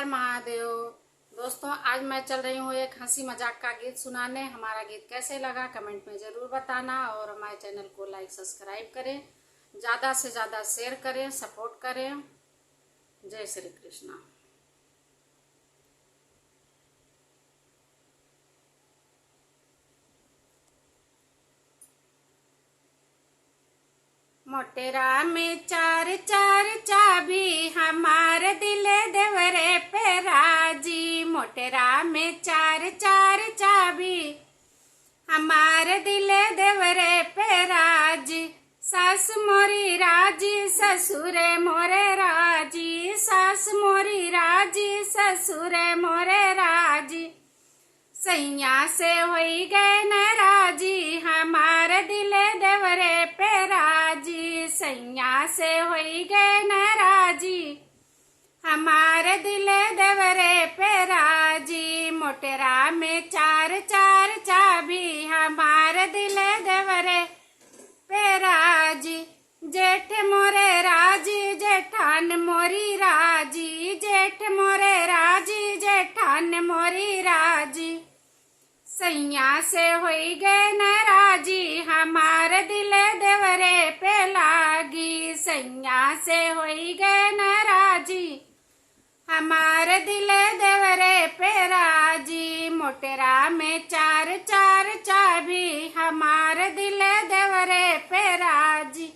हर महादेव। दोस्तों, आज मैं चल रही हूँ एक हंसी मजाक का गीत सुनाने। हमारा गीत कैसे लगा कमेंट में ज़रूर बताना और हमारे चैनल को लाइक सब्सक्राइब करें, ज़्यादा से ज़्यादा शेयर करें, सपोर्ट करें। जय श्री कृष्णा। मोटेरा में चार चार चाबी, हमार दिल देवरे पे राजी। मोटेरा में चार चार चाबी, हमार दिल देवरे पे राजी। सास मोरी राजी, ससुर मोरे राजी। सास मोरी राजी, ससुर मोरे राजी। सैया से होई गए नाराजी, हमार दिल देवरे पे राजी। सैया से होई गए नाराजी, हमार दिल देवरे पे राजी। मोटेरा में चार चार चाबी, हमार दिल देवरे पे राजी। जेठ मोरे राजी, जेठान मोरी राजी। जेठ मोरे राजी, जेठान मोरी राजी। सैया से होई गए नाराजी, हमार दिल देवरे पे लागी। सैया से होई गए नाराजी, हमार दिल देवरे पे राजी। मोटेरा में चार चार चाबी, हमार दिल देवरे पे राजी।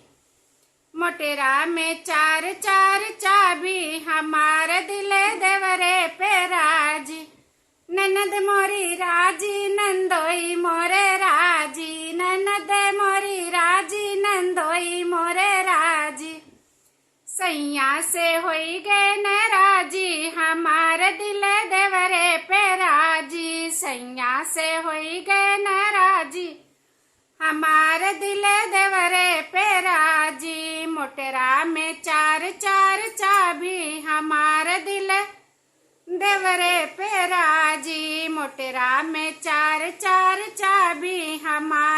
मोटेरा में चार चार चाबी, हमार दिल देवरे पे राजी। ननद मोरी राजी, नंदोई मोरे राजी। ननद मोरी राजी, नंदोई मोरे राजी। सैया से होई गए नाराजी, हमार दिल देवरे पे राजी। सैया से होई गए नाराजी, हमार दिल देवरे पे राजी। मोटेरा में चार चार चाबी, हमार दिल देवरे पे राजी। मोटेरा में चार चार चाबी, हमार